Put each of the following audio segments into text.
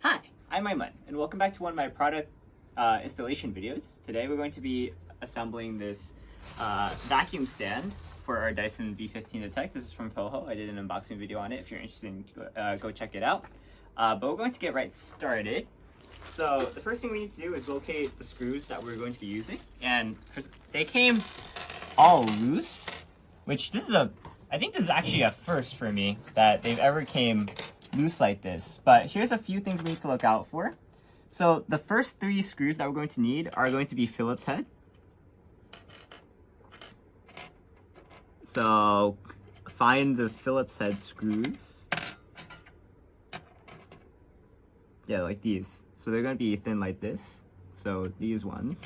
Hi, I'm Aiman, and welcome back to one of my product installation videos. Today we're going to be assembling this vacuum stand for our Dyson V15 Detect. This is from FOHO. I did an unboxing video on it. If you're interested, go check it out. But we're going to get right started. So the first thing we need to do is locate the screws that we're going to be using. And they came all loose, which I think this is actually a first for me that they've ever came loose like this. But here's a few things we need to look out for. So the first three screws that we're going to need are going to be Phillips head. So find the Phillips head screws. Yeah, like these. So they're going to be thin like this. So these ones.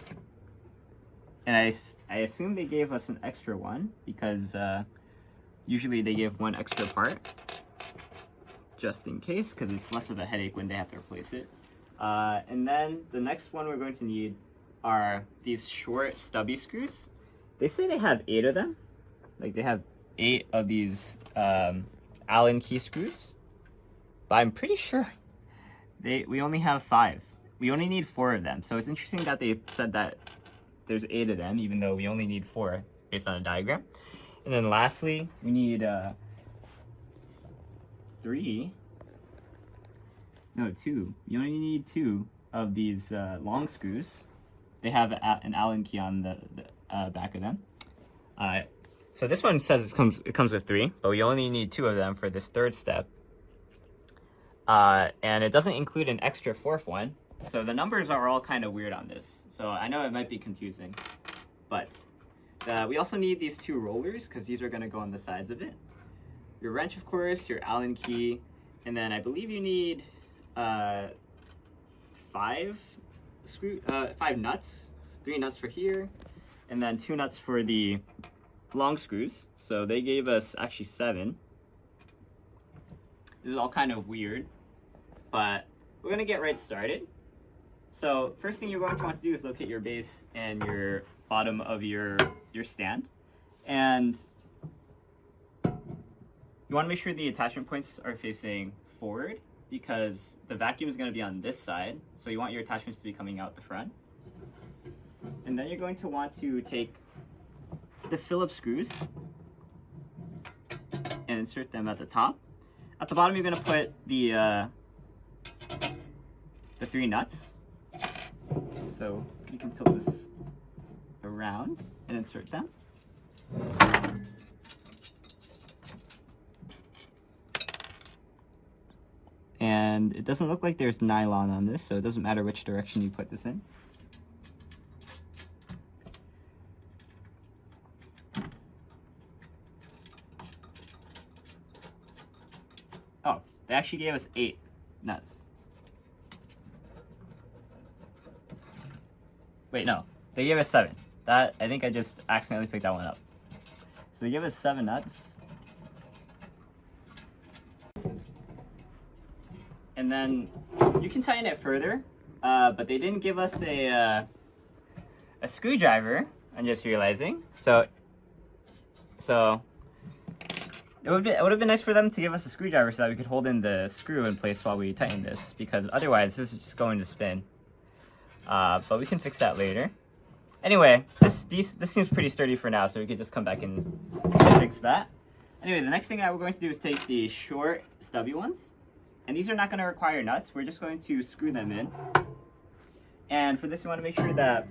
And I assume they gave us an extra one because usually they give one extra part just in case, because it's less of a headache when they have to replace it. And then the next one we're going to need are these short stubby screws. They say they have 8 of them. Like they have 8 of these Allen key screws. But I'm pretty sure we only have 5. We only need 4 of them. So it's interesting that they said that there's 8 of them, even though we only need 4 based on a diagram. And then lastly, we need 2. You only need 2 of these long screws. They have an Allen key on the back of them. So this one says it comes with 3, but we only need 2 of them for this third step. And it doesn't include an extra 4th one. So the numbers are all kind of weird on this. So I know it might be confusing, but we also need these 2 rollers because these are going to go on the sides of it. Your wrench, of course, your Allen key, and then I believe you need 5 nuts, 3 nuts for here, and then 2 nuts for the long screws. So they gave us actually 7. This is all kind of weird, but we're gonna get right started. So first thing you're going to want to do is locate your base and your bottom of your stand, and you want to make sure the attachment points are facing forward because the vacuum is going to be on this side, so you want your attachments to be coming out the front. And then you're going to want to take the Phillips screws and insert them at the top. At the bottom, you're going to put the 3 nuts. So you can tilt this around and insert them. And it doesn't look like there's nylon on this, so it doesn't matter which direction you put this in. Oh, they actually gave us 8 nuts. Wait, no, they gave us 7. I think I just accidentally picked that one up. So they gave us 7 nuts. And then you can tighten it further, but they didn't give us a screwdriver. I'm just realizing. So it would have been nice for them to give us a screwdriver so that we could hold in the screw in place while we tighten this, because otherwise this is just going to spin. But we can fix that later. Anyway, this seems pretty sturdy for now, so we could just come back and fix that. Anyway, the next thing that we're going to do is take the short stubby ones. And these are not going to require nuts. We're just going to screw them in. And for this, you want to make sure that...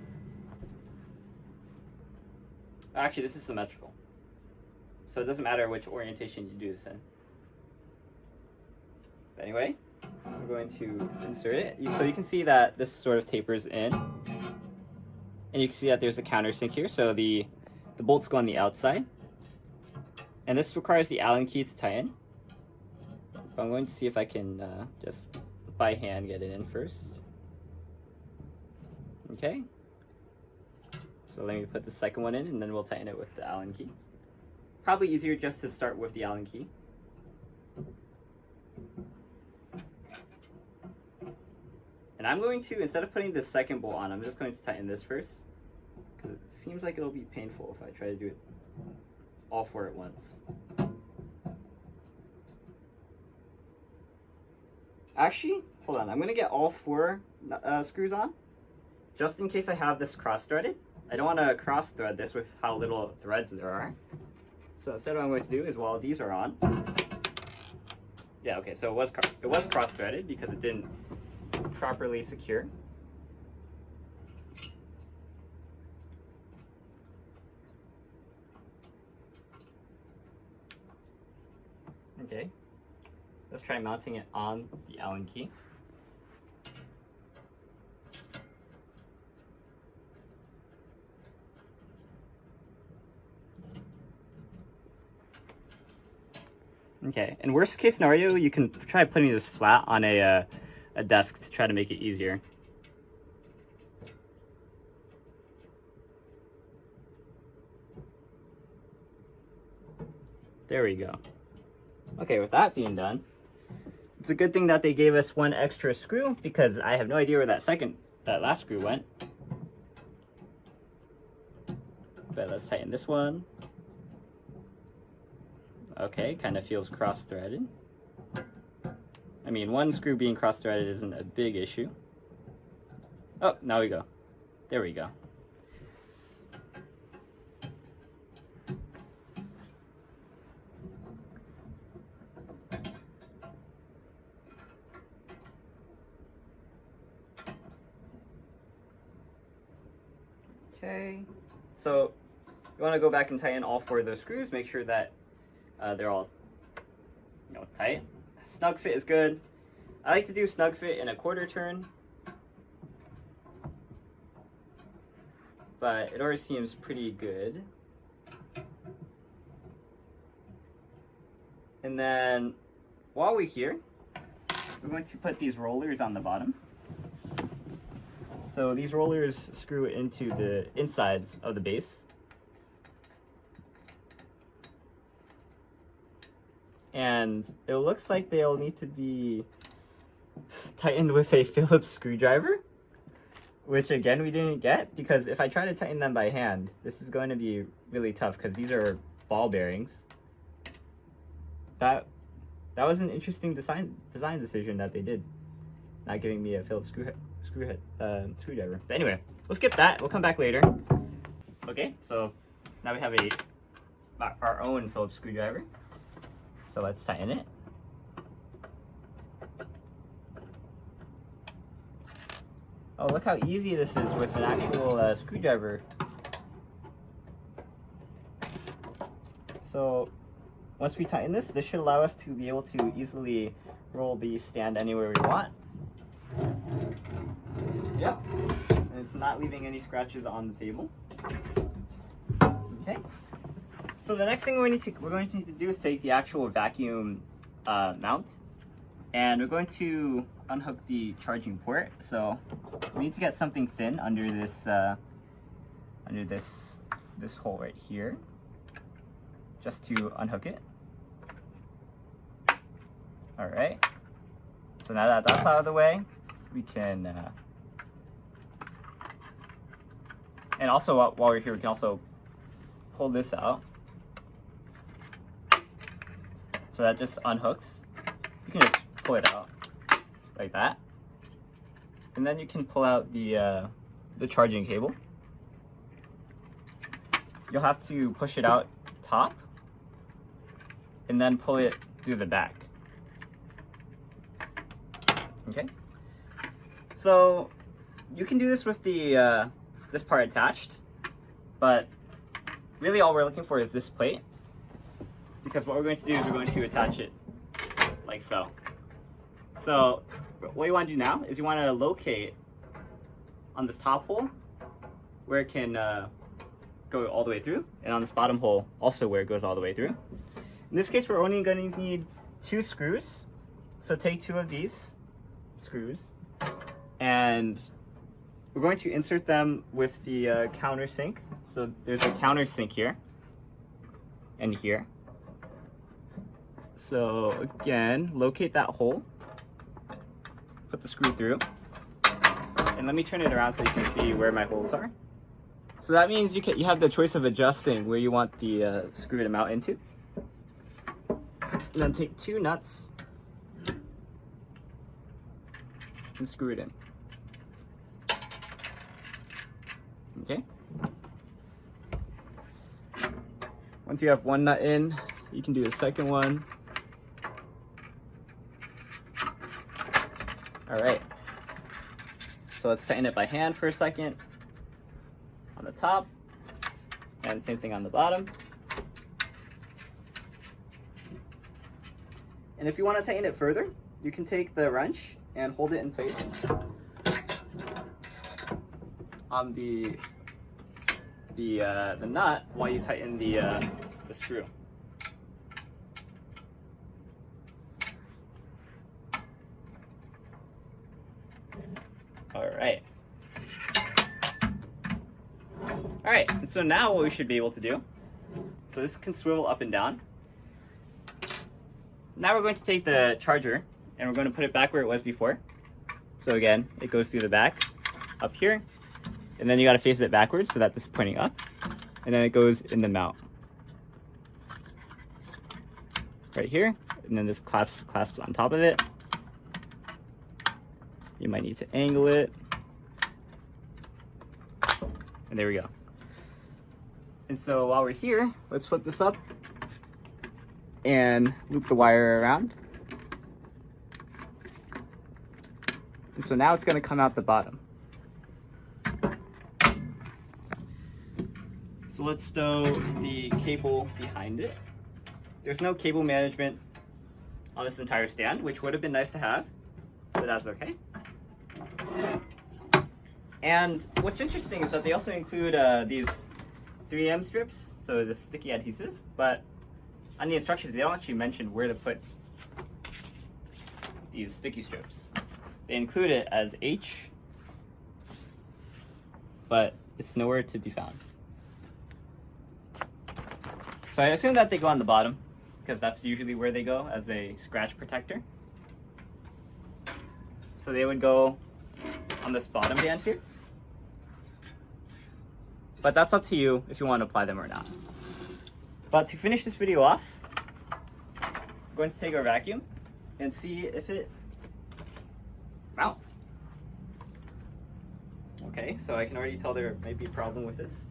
Actually, this is symmetrical. So it doesn't matter which orientation you do this in. But anyway, we're going to insert it. So you can see that this sort of tapers in. And you can see that there's a countersink here. So the bolts go on the outside. And this requires the Allen key to tighten. I'm going to see if I can just by hand get it in first. Okay. So let me put the second one in, and then we'll tighten it with the Allen key. Probably easier just to start with the Allen key. And I'm going to, instead of putting the second bolt on, I'm just going to tighten this first, because it seems like it'll be painful if I try to do it all 4 at once. Actually, hold on. I'm going to get all 4 screws on, just in case I have this cross-threaded. I don't want to cross-thread this with how little threads there are. So instead what I'm going to do is while these are on, yeah, okay, so it was cross-threaded because it didn't properly secure. Okay, let's try mounting it on the Allen key. Okay, in worst case scenario, you can try putting this flat on a desk to try to make it easier. There we go. Okay, with that being done, it's a good thing that they gave us 1 extra screw because I have no idea where that last screw went. But let's tighten this one. Okay, kind of feels cross-threaded. I mean, 1 screw being cross-threaded isn't a big issue. Oh, now we go. There we go. Okay, so you want to go back and tighten all 4 of those screws. Make sure that they're all, tight. Snug fit is good. I like to do snug fit in a 1/4 turn, but it always seems pretty good. And then while we're here, we're going to put these rollers on the bottom. So these rollers screw into the insides of the base. And it looks like they'll need to be tightened with a Phillips screwdriver, which again we didn't get, because if I try to tighten them by hand, this is going to be really tough because these are ball bearings. That was an interesting design decision that they did, not giving me a Phillips screwdriver. But anyway, we'll skip that. We'll come back later. Okay, so now we have our own Phillips screwdriver. So let's tighten it. Oh, look how easy this is with an actual screwdriver. So once we tighten this should allow us to be able to easily roll the stand anywhere we want. Yep, and it's not leaving any scratches on the table. Okay. So the next thing we're going to need to do is take the actual vacuum mount, and we're going to unhook the charging port. So we need to get something thin under this hole right here, just to unhook it. All right. So now that that's out of the way, we can. And also while we're here, we can also pull this out. So that just unhooks. You can just pull it out like that, and then you can pull out the charging cable. You'll have to push it out top, and then pull it through the back. Okay. So you can do this with the this part attached, but really all we're looking for is this plate. Because what we're going to do is we're going to attach it like so. So what you want to do now is you want to locate on this top hole where it can go all the way through, and on this bottom hole also where it goes all the way through. In this case, we're only going to need 2 screws. So take 2 of these screws, and we're going to insert them with the countersink. So there's a countersink here and here. So again, locate that hole, put the screw through, and let me turn it around so you can see where my holes are. So that means you have the choice of adjusting where you want the screw to mount into. And then take 2 nuts and screw it in. Okay. Once you have one nut in, you can do the second one. All right. So let's tighten it by hand for a second on the top, and same thing on the bottom. And if you want to tighten it further, you can take the wrench and hold it in place on the nut while you tighten the screw. All right. All right, and so now what we should be able to do, so this can swivel up and down. Now we're going to take the charger and we're going to put it back where it was before. So again, it goes through the back up here, and then you got to face it backwards so that this is pointing up, and then it goes in the mount right here, and then this clasps on top of it. You might need to angle it, and there we go. And so while we're here, let's flip this up and loop the wire around. And so now it's going to come out the bottom. So let's stow the cable behind it. There's no cable management on this entire stand, which would have been nice to have, but that's okay. And what's interesting is that they also include these 3M strips, so the sticky adhesive, but on the instructions they don't actually mention where to put these sticky strips. They include it as H, but it's nowhere to be found. So I assume that they go on the bottom, because that's usually where they go as a scratch protector. So they would go on this bottom band here. But that's up to you if you want to apply them or not. But to finish this video off, I'm going to take our vacuum and see if it mounts. Okay, so I can already tell there might be a problem with this.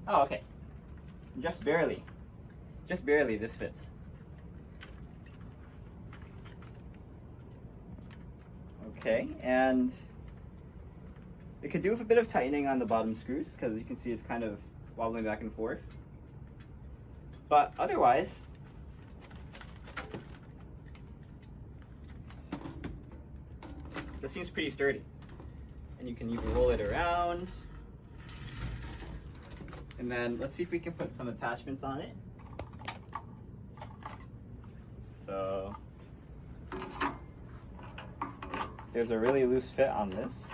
Oh, okay. Just barely this fits. Okay, and it could do with a bit of tightening on the bottom screws, because you can see it's kind of wobbling back and forth. But otherwise, this seems pretty sturdy. And you can even roll it around. And then let's see if we can put some attachments on it. So there's a really loose fit on this.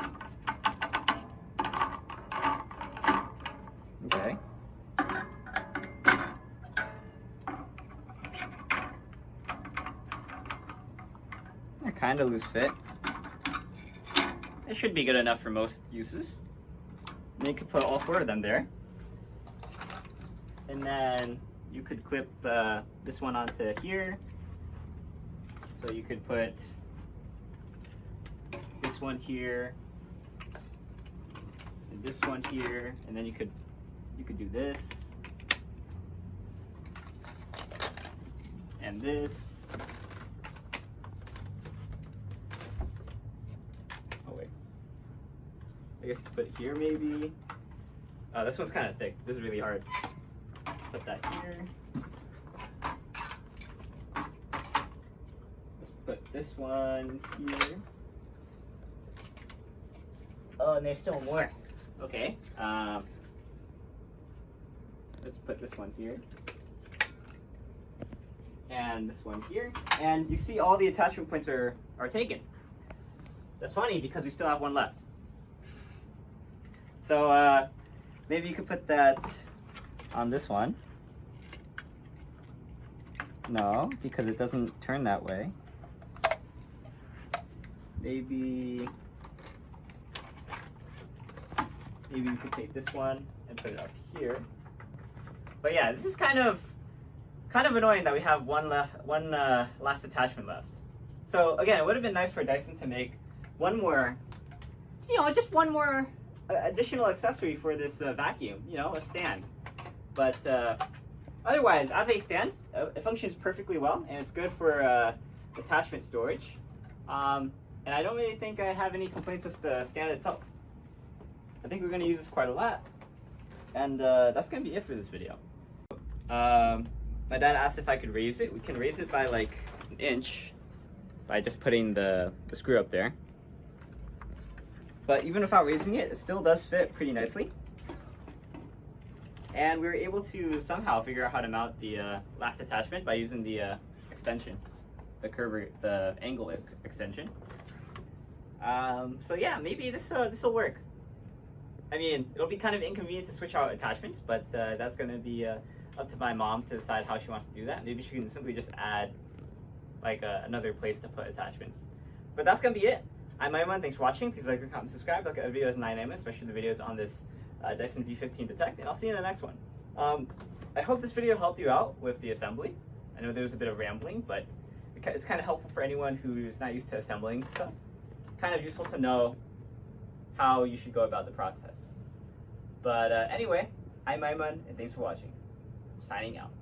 Okay. A kind of loose fit. It should be good enough for most uses. And you could put all 4 of them there. And then you could clip this one onto here. So you could put this one here, and this one here, and then you could do this, and this. Oh wait, I guess you could put it here maybe. This one's kind of thick. This is really hard. Put that here. Let's put this one here. Oh, and there's still more. Okay. Let's put this one here. And this one here. And you see all the attachment points are taken. That's funny because we still have one left. So maybe you could put that on this one. No, because it doesn't turn that way. Maybe you could take this one and put it up here. But yeah, this is kind of annoying that we have one last attachment left. So again, it would have been nice for Dyson to make one more, just one more additional accessory for this vacuum, a stand. But otherwise, as a stand, it functions perfectly well, and it's good for attachment storage. And I don't really think I have any complaints with the stand itself. I think we're going to use this quite a lot. And that's going to be it for this video. My dad asked if I could raise it. We can raise it by like an inch by just putting the screw up there. But even without raising it, it still does fit pretty nicely. And we were able to somehow figure out how to mount the last attachment by using the extension, the angle extension. So yeah, maybe this will work. I mean, it'll be kind of inconvenient to switch out attachments, but that's going to be up to my mom to decide how she wants to do that. Maybe she can simply just add like another place to put attachments. But that's going to be it. I'm Aiman. Thanks for watching. Please like, comment, subscribe. Look at other videos on EyeOnAiman, especially the videos on this Dyson V15 Detect, and I'll see you in the next one. I hope this video helped you out with the assembly. I know there was a bit of rambling, but it's kind of helpful for anyone who's not used to assembling stuff. Kind of useful to know how you should go about the process. But anyway, I'm Aiman, and thanks for watching. Signing out.